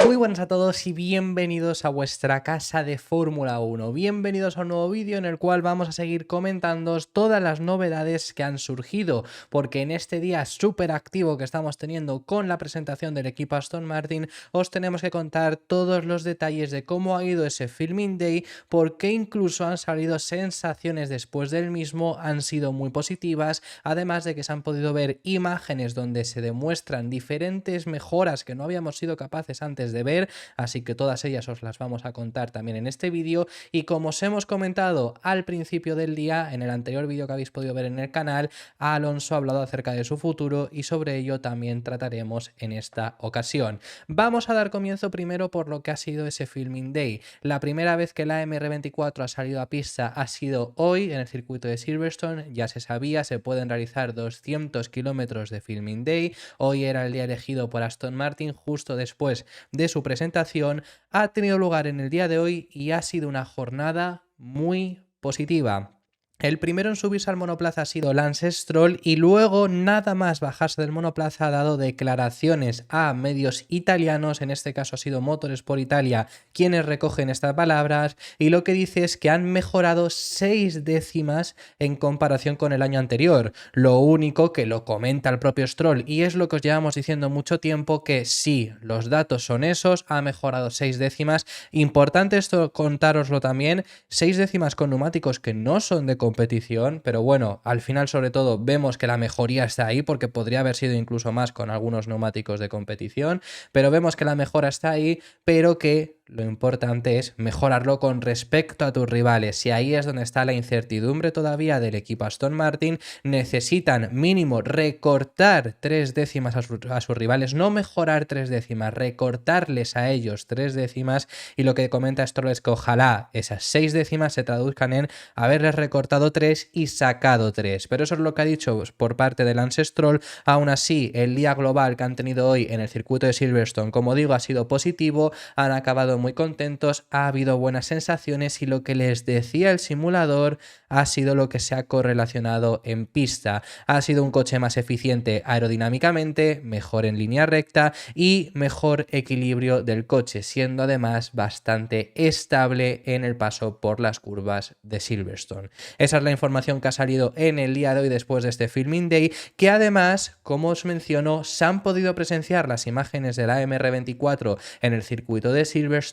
Muy buenas a todos y bienvenidos a vuestra casa de Fórmula 1. Bienvenidos a un nuevo vídeo en el cual vamos a seguir comentando todas las novedades que han surgido, porque en este día súper activo que estamos teniendo con la presentación del equipo Aston Martin, os tenemos que contar todos los detalles de cómo ha ido ese Filming Day, porque incluso han salido sensaciones después del mismo, han sido muy positivas, además de que se han podido ver imágenes donde se demuestran diferentes mejoras que no habíamos sido capaces antes de ver, así que todas ellas os las vamos a contar también en este vídeo. Y como os hemos comentado al principio del día, en el anterior vídeo que habéis podido ver en el canal, Alonso ha hablado acerca de su futuro y sobre ello también trataremos en esta ocasión. Vamos a dar comienzo primero por lo que ha sido ese Filming Day. La primera vez que la MR24 ha salido a pista ha sido hoy en el circuito de Silverstone. Ya se sabía, se pueden realizar 200 kilómetros de Filming Day. Hoy era el día elegido por Aston Martin justo después de su presentación. Ha tenido lugar en el día de hoy y ha sido una jornada muy positiva. El primero en subirse al monoplaza ha sido Lance Stroll y luego nada más bajarse del monoplaza ha dado declaraciones a medios italianos, en este caso ha sido Motorsport Italia quienes recogen estas palabras, y lo que dice es que han mejorado 6 décimas en comparación con el año anterior. Lo único que lo comenta el propio Stroll y es lo que os llevamos diciendo mucho tiempo, que sí, los datos son esos, ha mejorado 6 décimas. Importante esto contároslo también, 6 décimas con neumáticos que no son de competición, pero bueno, al final sobre todo vemos que la mejoría está ahí, porque podría haber sido incluso más con algunos neumáticos de competición, pero vemos que la mejora está ahí, pero que lo importante es mejorarlo con respecto a tus rivales, y ahí es donde está la incertidumbre todavía del equipo Aston Martin. Necesitan mínimo recortar 3 décimas a sus rivales, no mejorar 3 décimas, recortarles a ellos 3 décimas, y lo que comenta Stroll es que ojalá esas 6 décimas se traduzcan en haberles recortado 3 y sacado 3, pero eso es lo que ha dicho por parte de Lance Stroll. Aún así, el día global que han tenido hoy en el circuito de Silverstone, como digo, ha sido positivo, han acabado muy contentos, ha habido buenas sensaciones y lo que les decía el simulador ha sido lo que se ha correlacionado en pista. Ha sido un coche más eficiente aerodinámicamente, mejor en línea recta y mejor equilibrio del coche, siendo además bastante estable en el paso por las curvas de Silverstone. Esa es la información que ha salido en el día de hoy después de este Filming Day, que además, como os menciono, se han podido presenciar las imágenes de la MR24 en el circuito de Silverstone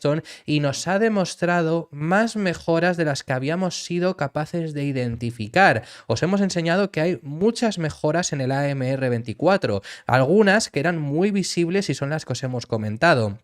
y nos ha demostrado más mejoras de las que habíamos sido capaces de identificar. Os hemos enseñado que hay muchas mejoras en el AMR24, algunas que eran muy visibles y son las que os hemos comentado.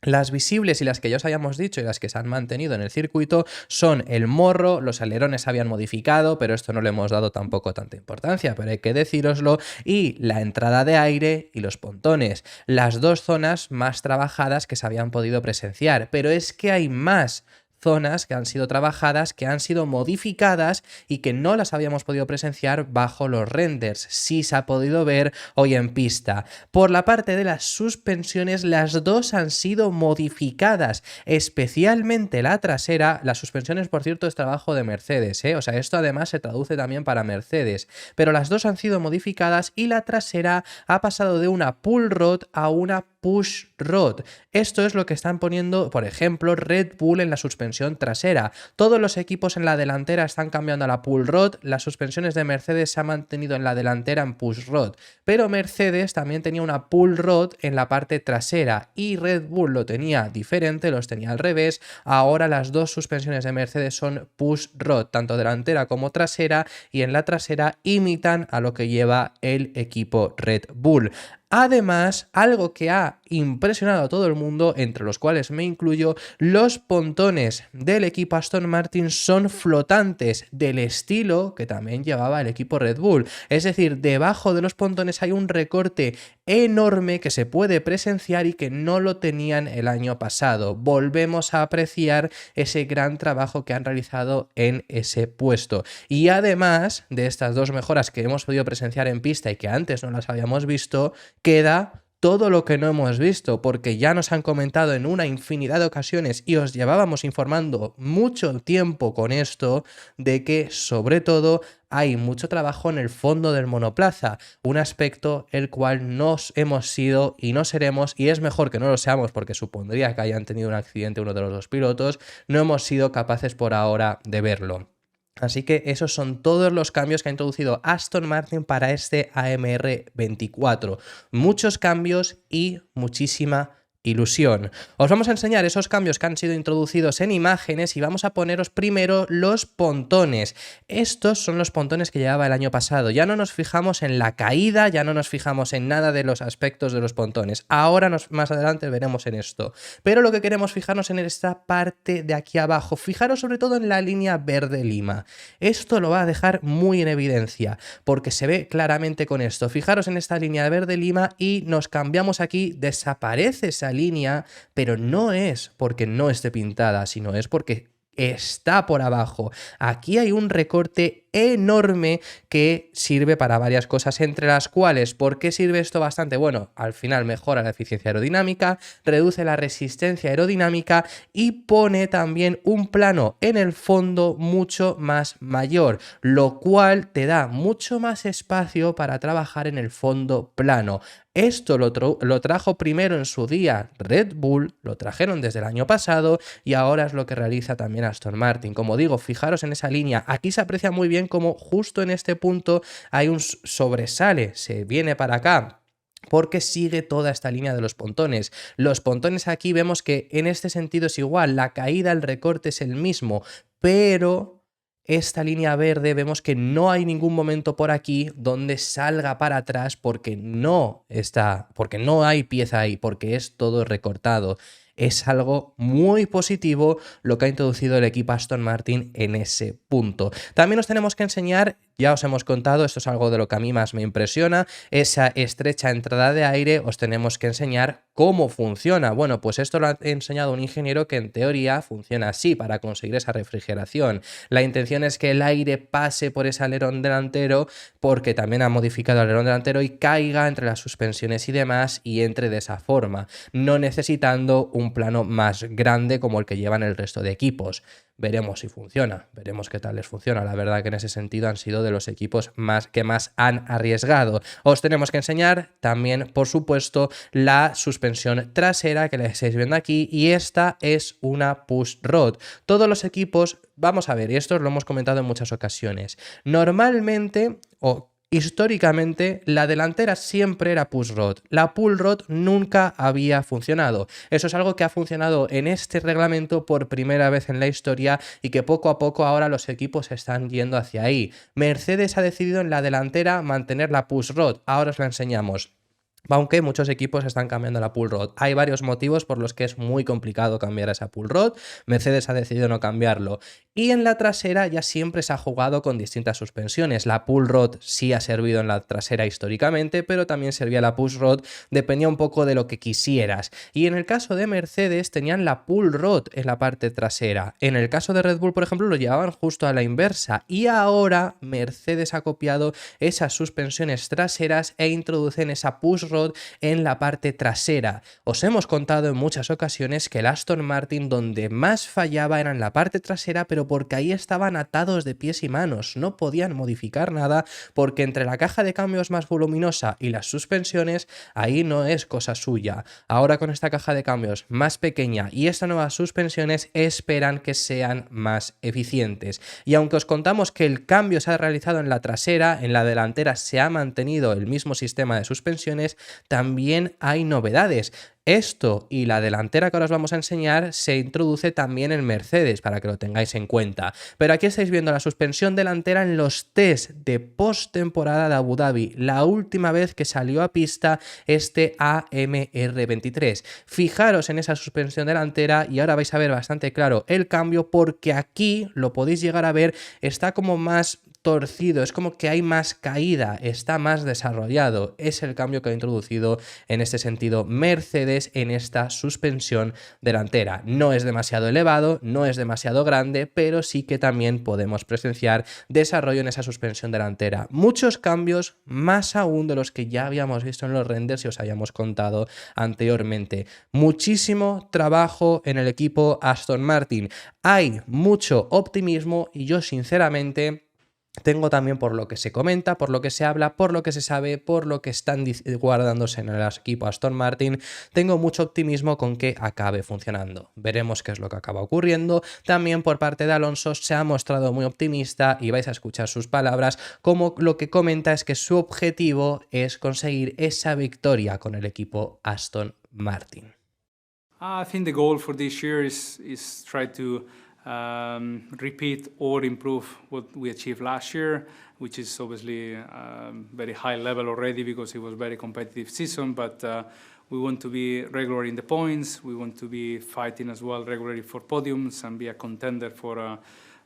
Las visibles y las que ya os habíamos dicho y las que se han mantenido en el circuito son el morro, los alerones se habían modificado, pero esto no le hemos dado tampoco tanta importancia, pero hay que decíroslo, y la entrada de aire y los pontones, las dos zonas más trabajadas que se habían podido presenciar. Pero es que hay más zonas que han sido trabajadas, que han sido modificadas y que no las habíamos podido presenciar bajo los renders. Sí se ha podido ver hoy en pista. Por la parte de las suspensiones, las dos han sido modificadas, especialmente la trasera. Las suspensiones, por cierto, es trabajo de Mercedes, O sea, esto además se traduce también para Mercedes, pero las dos han sido modificadas y la trasera ha pasado de una pull rod a una push rod. Esto es lo que están poniendo, por ejemplo, Red Bull en la suspensión trasera. Todos los equipos en la delantera están cambiando a la pull rod, las suspensiones de Mercedes se han mantenido en la delantera en push rod, pero Mercedes también tenía una pull rod en la parte trasera y Red Bull lo tenía diferente, los tenía al revés. Ahora las dos suspensiones de Mercedes son push rod, tanto delantera como trasera, y en la trasera imitan a lo que lleva el equipo Red Bull. Además, algo que ha impresionado a todo el mundo, entre los cuales me incluyo, los pontones del equipo Aston Martin son flotantes, del estilo que también llevaba el equipo Red Bull. Es decir, debajo de los pontones hay un recorte enorme que se puede presenciar y que no lo tenían el año pasado. Volvemos a apreciar ese gran trabajo que han realizado en ese puesto. Y además de estas dos mejoras que hemos podido presenciar en pista y que antes no las habíamos visto, queda todo lo que no hemos visto, porque ya nos han comentado en una infinidad de ocasiones y os llevábamos informando mucho tiempo con esto, de que sobre todo hay mucho trabajo en el fondo del monoplaza, un aspecto el cual no hemos sido y no seremos, y es mejor que no lo seamos porque supondría que hayan tenido un accidente uno de los dos pilotos, no hemos sido capaces por ahora de verlo. Así que esos son todos los cambios que ha introducido Aston Martin para este AMR24. Muchos cambios y muchísima ilusión. Os vamos a enseñar esos cambios que han sido introducidos en imágenes y vamos a poneros primero los pontones. Estos son los pontones que llevaba el año pasado. Ya no nos fijamos en la caída, ya no nos fijamos en nada de los aspectos de los pontones. Ahora más adelante veremos en esto. Pero lo que queremos fijarnos en esta parte de aquí abajo. Fijaros sobre todo en la línea verde lima. Esto lo va a dejar muy en evidencia porque se ve claramente con esto. Fijaros en esta línea verde lima y nos cambiamos aquí, desaparece esa línea, pero no es porque no esté pintada, sino es porque está por abajo. Aquí hay un recorte enorme que sirve para varias cosas, entre las cuales, ¿por qué sirve esto bastante? Bueno, al final mejora la eficiencia aerodinámica, reduce la resistencia aerodinámica y pone también un plano en el fondo mucho más mayor, lo cual te da mucho más espacio para trabajar en el fondo plano. Esto lo trajo primero en su día Red Bull, lo trajeron desde el año pasado y ahora es lo que realiza también Aston Martin. Como digo, fijaros en esa línea, aquí se aprecia muy bien como justo en este punto hay un sobresale, se viene para acá, porque sigue toda esta línea de los pontones. Los pontones aquí vemos que en este sentido es igual, la caída, el recorte es el mismo, pero esta línea verde vemos que no hay ningún momento por aquí donde salga para atrás porque no hay pieza ahí, porque es todo recortado. Es algo muy positivo lo que ha introducido el equipo Aston Martin en ese punto. También os tenemos que enseñar, ya os hemos contado, esto es algo de lo que a mí más me impresiona, esa estrecha entrada de aire, os tenemos que enseñar cómo funciona. Bueno, pues esto lo ha enseñado un ingeniero que en teoría funciona así para conseguir esa refrigeración. La intención es que el aire pase por ese alerón delantero, porque también ha modificado el alerón delantero y caiga entre las suspensiones y demás y entre de esa forma, no necesitando un plano más grande como el que llevan el resto de equipos. Veremos si funciona, veremos qué tal les funciona. La verdad que en ese sentido han sido de los equipos que más han arriesgado. Os tenemos que enseñar también, por supuesto, la suspensión trasera que la estáis viendo aquí, y esta es una push rod. Todos los equipos, vamos a ver, y esto lo hemos comentado en muchas ocasiones, normalmente históricamente, la delantera siempre era push rod. La pull rod nunca había funcionado. Eso es algo que ha funcionado en este reglamento por primera vez en la historia y que poco a poco ahora los equipos están yendo hacia ahí. Mercedes ha decidido en la delantera mantener la push rod. Ahora os la enseñamos. Aunque muchos equipos están cambiando la pull rod. Hay varios motivos por los que es muy complicado cambiar esa pull rod. Mercedes ha decidido no cambiarlo. Y en la trasera ya siempre se ha jugado con distintas suspensiones. La pull rod sí ha servido en la trasera históricamente, pero también servía la push rod, dependía un poco de lo que quisieras. Y en el caso de Mercedes tenían la pull rod en la parte trasera. En el caso de Red Bull, por ejemplo, lo llevaban justo a la inversa. Y ahora Mercedes ha copiado esas suspensiones traseras e introducen esa push rod en la parte trasera. Os hemos contado en muchas ocasiones que el Aston Martin donde más fallaba era en la parte trasera, pero porque ahí estaban atados de pies y manos, no podían modificar nada porque entre la caja de cambios más voluminosa y las suspensiones, ahí no es cosa suya. Ahora con esta caja de cambios más pequeña y estas nuevas suspensiones esperan que sean más eficientes. Y aunque os contamos que el cambio se ha realizado en la trasera, en la delantera se ha mantenido el mismo sistema de suspensiones, también hay novedades. Esto y la delantera que ahora os vamos a enseñar se introduce también en Mercedes para que lo tengáis en cuenta. Pero aquí estáis viendo la suspensión delantera en los test de postemporada de Abu Dhabi, la última vez que salió a pista este AMR23. Fijaros en esa suspensión delantera y ahora vais a ver bastante claro el cambio porque aquí lo podéis llegar a ver, está como más torcido, es como que hay más caída, está más desarrollado. Es el cambio que ha introducido en este sentido Mercedes en esta suspensión delantera. No es demasiado elevado, no es demasiado grande, pero sí que también podemos presenciar desarrollo en esa suspensión delantera. Muchos cambios, más aún de los que ya habíamos visto en los renders y os habíamos contado anteriormente. Muchísimo trabajo en el equipo Aston Martin. Hay mucho optimismo y yo sinceramente tengo también, por lo que se comenta, por lo que se habla, por lo que se sabe, por lo que están guardándose en el equipo Aston Martin, tengo mucho optimismo con que acabe funcionando. Veremos qué es lo que acaba ocurriendo. También por parte de Alonso se ha mostrado muy optimista y vais a escuchar sus palabras, como lo que comenta es que su objetivo es conseguir esa victoria con el equipo Aston Martin. I think the goal for this year is try to repeat or improve what we achieved last year, which is obviously very high level already because it was a very competitive season, but we want to be regular in the points, we want to be fighting as well regularly for podiums and be a contender for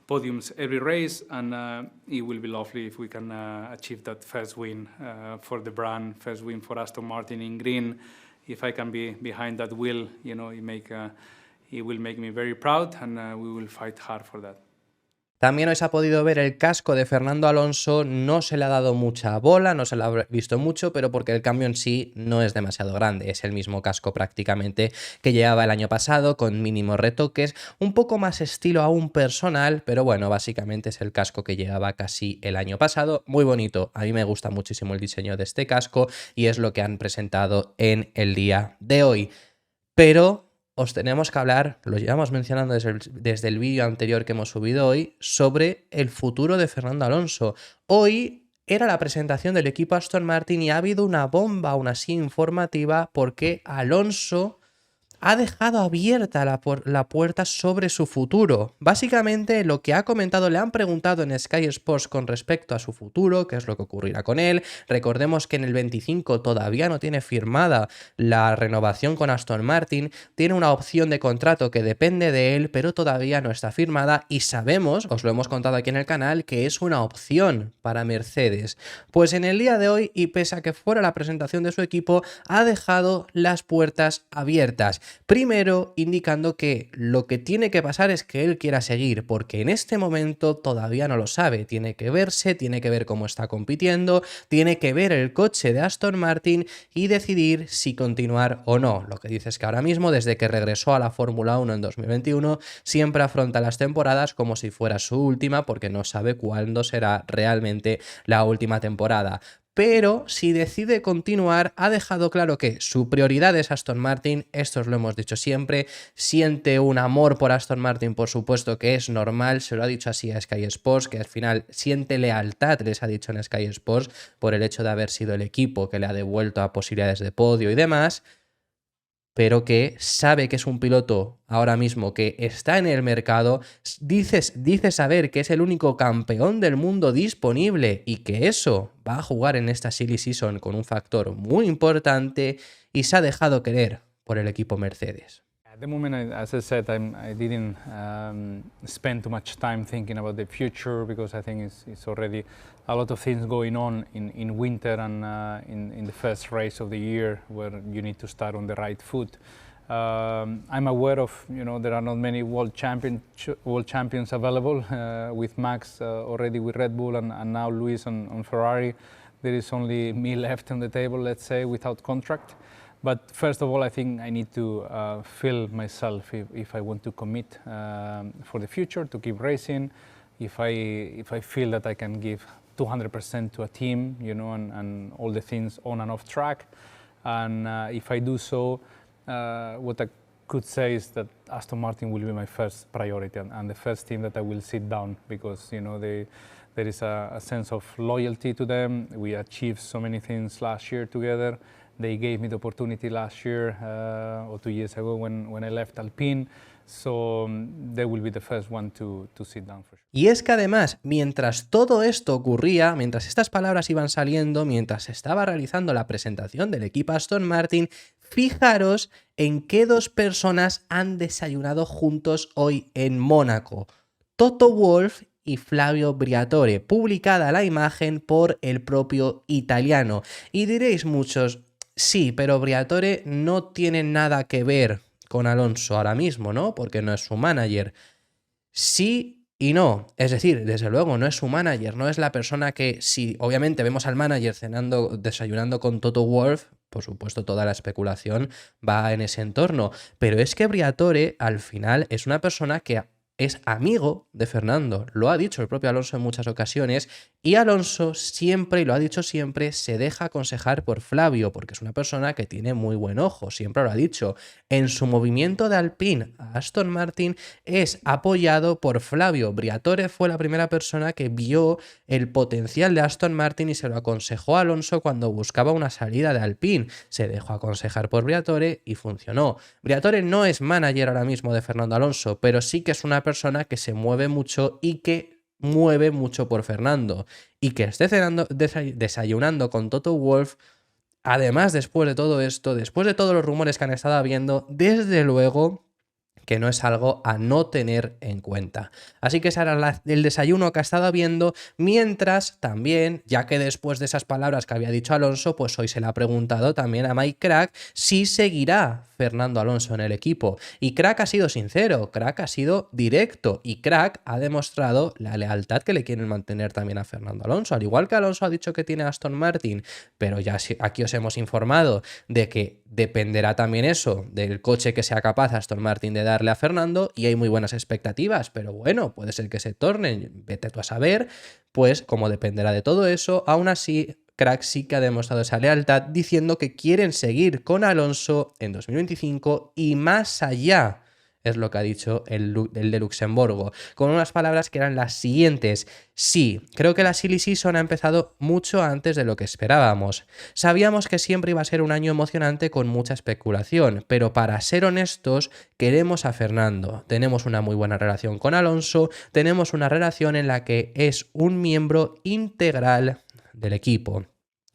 podiums every race, and it will be lovely if we can achieve that first win for the brand, first win for Aston Martin in green. If I can be behind that wheel, you know, it will make me very proud, and we will fight hard for that. También os ha podido ver el casco de Fernando Alonso, no se le ha dado mucha bola, no se le ha visto mucho, pero porque el cambio en sí no es demasiado grande, es el mismo casco prácticamente que llevaba el año pasado, con mínimos retoques, un poco más estilo aún personal, pero bueno, básicamente es el casco que llevaba casi el año pasado, muy bonito, a mí me gusta muchísimo el diseño de este casco y es lo que han presentado en el día de hoy, pero os tenemos que hablar, lo llevamos mencionando desde el vídeo anterior que hemos subido hoy, sobre el futuro de Fernando Alonso. Hoy era la presentación del equipo Aston Martin y ha habido una bomba aún así informativa porque Alonso ha dejado abierta la puerta sobre su futuro. Básicamente lo que ha comentado, le han preguntado en Sky Sports con respecto a su futuro, qué es lo que ocurrirá con él. Recordemos que en el 25 todavía no tiene firmada la renovación con Aston Martin, tiene una opción de contrato que depende de él, pero todavía no está firmada y sabemos, os lo hemos contado aquí en el canal, que es una opción para Mercedes. Pues en el día de hoy, y pese a que fuera la presentación de su equipo, ha dejado las puertas abiertas. Primero, indicando que lo que tiene que pasar es que él quiera seguir, porque en este momento todavía no lo sabe. Tiene que verse, tiene que ver cómo está compitiendo, tiene que ver el coche de Aston Martin y decidir si continuar o no. Lo que dice es que ahora mismo, desde que regresó a la Fórmula 1 en 2021, siempre afronta las temporadas como si fuera su última, porque no sabe cuándo será realmente la última temporada. Pero si decide continuar, ha dejado claro que su prioridad es Aston Martin, esto os lo hemos dicho siempre, siente un amor por Aston Martin, por supuesto que es normal, se lo ha dicho así a Sky Sports, que al final siente lealtad, les ha dicho en Sky Sports, por el hecho de haber sido el equipo que le ha devuelto a posibilidades de podio y demás, pero que sabe que es un piloto ahora mismo que está en el mercado, dice saber que es el único campeón del mundo disponible y que eso va a jugar en esta silly season con un factor muy importante y se ha dejado querer por el equipo Mercedes. At the moment, as I said, I didn't spend too much time thinking about the future because I think it's already a lot of things going on in winter and in the first race of the year where you need to start on the right foot. I'm aware of, you know, there are not many world champions available with Max already with Red Bull and now Lewis on Ferrari. There is only me left on the table, let's say, without contract. But first of all, I think I need to feel myself if I want to commit for the future, to keep racing, if I feel that I can give 200% to a team, you know, and all the things on and off track. And if I do so, what I could say is that Aston Martin will be my first priority and the first team that I will sit down because, you know, there is a sense of loyalty to them. We achieved so many things last year together. They gave me the opportunity last year or 2 years ago when I left Alpine. So they will be the first one to sit down for sure. Y es que además, mientras todo esto ocurría, mientras estas palabras iban saliendo, mientras se estaba realizando la presentación del equipo Aston Martin, fijaros en qué dos personas han desayunado juntos hoy en Mónaco. Toto Wolff y Flavio Briatore, publicada la imagen por el propio italiano. Y diréis muchos, sí, pero Briatore no tiene nada que ver con Alonso ahora mismo, ¿no? Porque no es su manager. Sí y no. Es decir, desde luego, no es su manager, no es la persona que, si obviamente vemos al manager cenando, desayunando con Toto Wolff, por supuesto toda la especulación va en ese entorno. Pero es que Briatore al final es una persona que es amigo de Fernando. Lo ha dicho el propio Alonso en muchas ocasiones y Alonso siempre, y lo ha dicho siempre, se deja aconsejar por Flavio porque es una persona que tiene muy buen ojo, siempre lo ha dicho. En su movimiento de Alpine a Aston Martin es apoyado por Flavio. Briatore fue la primera persona que vio el potencial de Aston Martin y se lo aconsejó a Alonso cuando buscaba una salida de Alpine. Se dejó aconsejar por Briatore y funcionó. Briatore no es manager ahora mismo de Fernando Alonso, pero sí que es una persona que se mueve mucho y que mueve mucho por Fernando. Y que esté desayunando con Toto Wolff. Además, después de todo esto, después de todos los rumores que han estado habiendo, desde luego que no es algo a no tener en cuenta. Así que ese era el desayuno que ha estado viendo, mientras también, ya que después de esas palabras que había dicho Alonso, pues hoy se le ha preguntado también a Mike Crack si seguirá Fernando Alonso en el equipo. Y Crack ha sido sincero, Crack ha sido directo y Crack ha demostrado la lealtad que le quieren mantener también a Fernando Alonso. Al igual que Alonso ha dicho que tiene a Aston Martin, pero ya aquí os hemos informado de que dependerá también eso del coche que sea capaz Aston Martin de darle a Fernando y hay muy buenas expectativas, pero bueno, puede ser que se tornen, vete tú a saber, pues como dependerá de todo eso, aún así Crack sí que ha demostrado esa lealtad diciendo que quieren seguir con Alonso en 2025 y más allá. Es lo que ha dicho el de Luxemburgo, con unas palabras que eran las siguientes. Sí, creo que la silly season ha empezado mucho antes de lo que esperábamos. Sabíamos que siempre iba a ser un año emocionante con mucha especulación, pero para ser honestos, queremos a Fernando. Tenemos una muy buena relación con Alonso, tenemos una relación en la que es un miembro integral del equipo.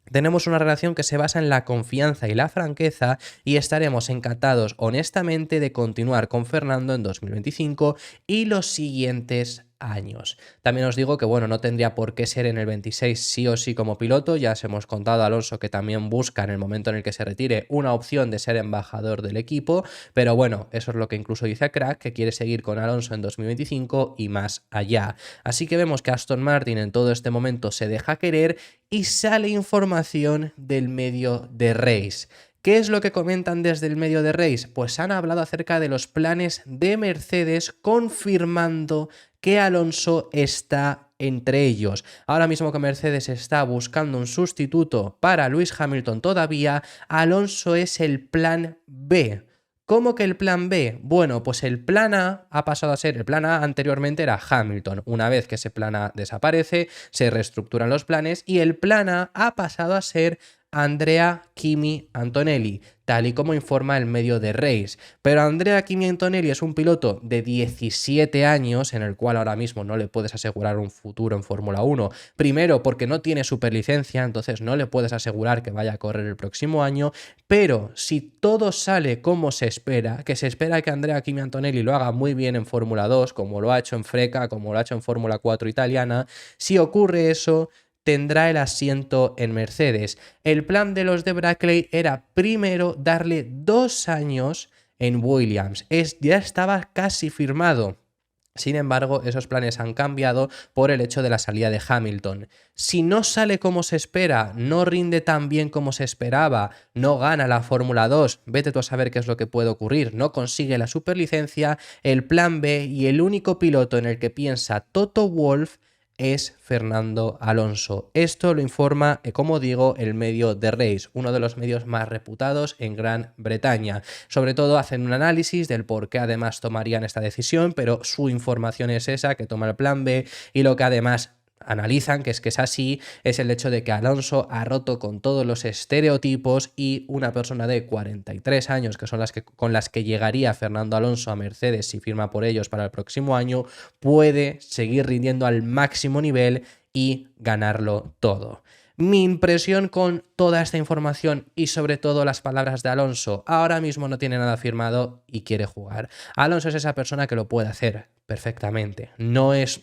Tenemos una relación que se basa en la confianza y la franqueza y estaremos encantados honestamente de continuar con Fernando en 2025 y los siguientes años. También os digo que bueno, no tendría por qué ser en el 26 sí o sí como piloto, ya os hemos contado a Alonso que también busca en el momento en el que se retire una opción de ser embajador del equipo, pero bueno, eso es lo que incluso dice Crack, que quiere seguir con Alonso en 2025 y más allá. Así que vemos que Aston Martin en todo este momento se deja querer y sale información del medio de Race. ¿Qué es lo que comentan desde el medio de Race? Pues han hablado acerca de los planes de Mercedes confirmando que Alonso está entre ellos. Ahora mismo que Mercedes está buscando un sustituto para Lewis Hamilton todavía, Alonso es el plan B. ¿Cómo que el plan B? Bueno, pues el plan A ha pasado a ser, el plan A anteriormente era Hamilton. Una vez que ese plan A desaparece, se reestructuran los planes y el plan A ha pasado a ser Andrea Kimi Antonelli, tal y como informa el medio de Race. Pero Andrea Kimi Antonelli es un piloto de 17 años, en el cual ahora mismo no le puedes asegurar un futuro en Fórmula 1. Primero, porque no tiene superlicencia, entonces no le puedes asegurar que vaya a correr el próximo año. Pero si todo sale como se espera, que se espera que Andrea Kimi Antonelli lo haga muy bien en Fórmula 2, como lo ha hecho en Freca, como lo ha hecho en Fórmula 4 italiana, si ocurre eso, tendrá el asiento en Mercedes. El plan de los de Brackley era primero darle 2 años en Williams. Ya estaba casi firmado. Sin embargo, esos planes han cambiado por el hecho de la salida de Hamilton. Si no sale como se espera, no rinde tan bien como se esperaba, no gana la Fórmula 2, vete tú a saber qué es lo que puede ocurrir, no consigue la superlicencia, el plan B y el único piloto en el que piensa Toto Wolff es Fernando Alonso. Esto lo informa, como digo, el medio The Race, uno de los medios más reputados en Gran Bretaña. Sobre todo hacen un análisis del por qué además tomarían esta decisión, pero su información es esa, que toma el plan B, y lo que además analizan, que es así, es el hecho de que Alonso ha roto con todos los estereotipos y una persona de 43 años, que son con las que llegaría Fernando Alonso a Mercedes si firma por ellos para el próximo año, puede seguir rindiendo al máximo nivel y ganarlo todo. Mi impresión con toda esta información y sobre todo las palabras de Alonso: ahora mismo no tiene nada firmado y quiere jugar. Alonso es esa persona que lo puede hacer perfectamente. No es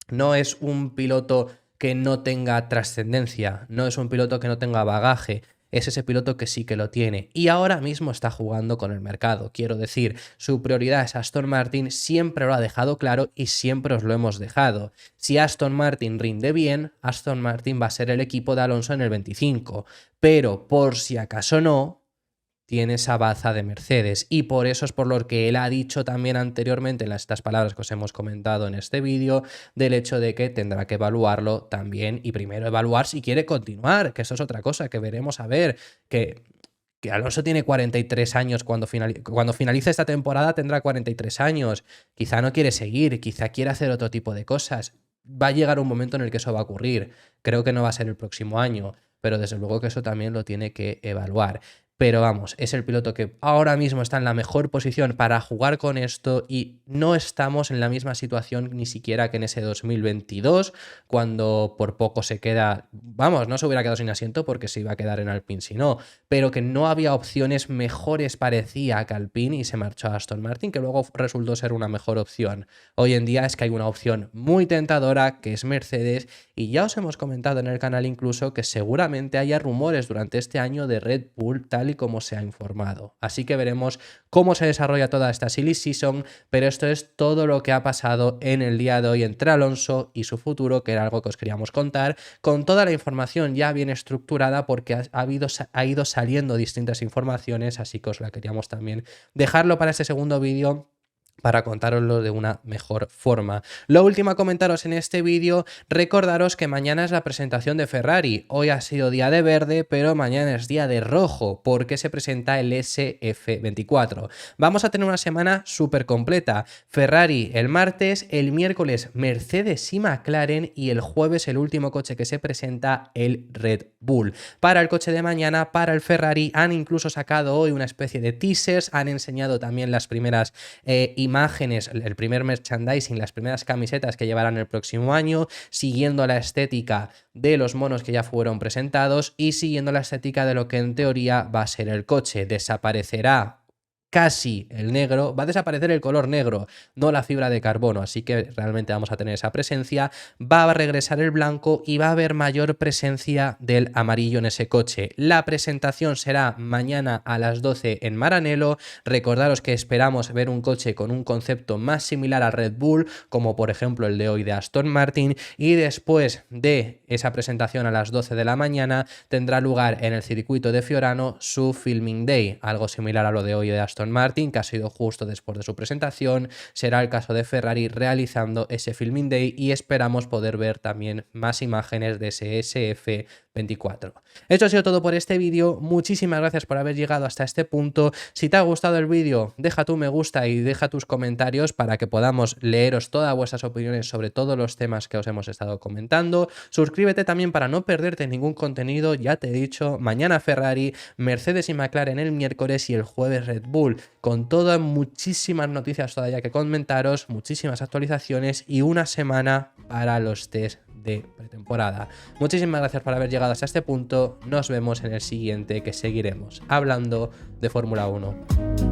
No es un piloto que no tenga trascendencia, no es un piloto que no tenga bagaje, es ese piloto que sí que lo tiene y ahora mismo está jugando con el mercado. Quiero decir, su prioridad es Aston Martin, siempre lo ha dejado claro y siempre os lo hemos dejado. Si Aston Martin rinde bien, Aston Martin va a ser el equipo de Alonso en el 25, pero por si acaso no, tiene esa baza de Mercedes y por eso es por lo que él ha dicho también anteriormente en estas palabras que os hemos comentado en este vídeo, del hecho de que tendrá que evaluarlo también y primero evaluar si quiere continuar, que eso es otra cosa que veremos a ver, que Alonso tiene 43 años cuando finalice esta temporada tendrá 43 años, quizá no quiere seguir, quizá quiere hacer otro tipo de cosas, va a llegar un momento en el que eso va a ocurrir, creo que no va a ser el próximo año, pero desde luego que eso también lo tiene que evaluar. Pero vamos, es el piloto que ahora mismo está en la mejor posición para jugar con esto y no estamos en la misma situación ni siquiera que en ese 2022, cuando por poco se queda, vamos, no se hubiera quedado sin asiento porque se iba a quedar en Alpine si no, pero que no había opciones mejores parecía que Alpine y se marchó a Aston Martin, que luego resultó ser una mejor opción. Hoy en día es que hay una opción muy tentadora que es Mercedes y ya os hemos comentado en el canal incluso que seguramente haya rumores durante este año de Red Bull tal y como se ha informado. Así que veremos cómo se desarrolla toda esta silly season, pero esto es todo lo que ha pasado en el día de hoy entre Alonso y su futuro, que era algo que os queríamos contar, con toda la información ya bien estructurada porque ha ido saliendo distintas informaciones, así que os la queríamos también dejarlo para este segundo vídeo para contároslo de una mejor forma. Lo último a comentaros en este vídeo, recordaros que mañana es la presentación de Ferrari. Hoy ha sido día de verde, pero mañana es día de rojo, porque se presenta el SF24. Vamos a tener una semana súper completa. Ferrari el martes, el miércoles Mercedes y McLaren y el jueves el último coche que se presenta, el Red Bull. Para el coche de mañana, para el Ferrari, han incluso sacado hoy una especie de teasers, han enseñado también las primeras imágenes, el primer merchandising, las primeras camisetas que llevarán el próximo año, siguiendo la estética de los monos que ya fueron presentados y siguiendo la estética de lo que en teoría va a ser el coche. Desaparecerá casi el negro, va a desaparecer el color negro, no la fibra de carbono, así que realmente vamos a tener esa presencia, va a regresar el blanco y va a haber mayor presencia del amarillo en ese coche. La presentación será mañana a las 12 en Maranello. Recordaros que esperamos ver un coche con un concepto más similar a Red Bull, como por ejemplo el de hoy de Aston Martin, y después de esa presentación a las 12 de la mañana tendrá lugar en el circuito de Fiorano su Filming Day, algo similar a lo de hoy de Aston Martin, que ha sido justo después de su presentación. Será el caso de Ferrari realizando ese Filming Day y esperamos poder ver también más imágenes de ese SF24. Esto ha sido todo por este vídeo. Muchísimas gracias por haber llegado hasta este punto. Si te ha gustado el vídeo, deja tu me gusta y deja tus comentarios para que podamos leeros todas vuestras opiniones sobre todos los temas que os hemos estado comentando. Suscríbete también para no perderte ningún contenido. Ya te he dicho, mañana Ferrari, Mercedes y McLaren el miércoles y el jueves Red Bull, con todas muchísimas noticias todavía que comentaros, muchísimas actualizaciones y una semana para los test de pretemporada. Muchísimas gracias por haber llegado hasta este punto. Nos vemos en el siguiente, que seguiremos hablando de Fórmula 1.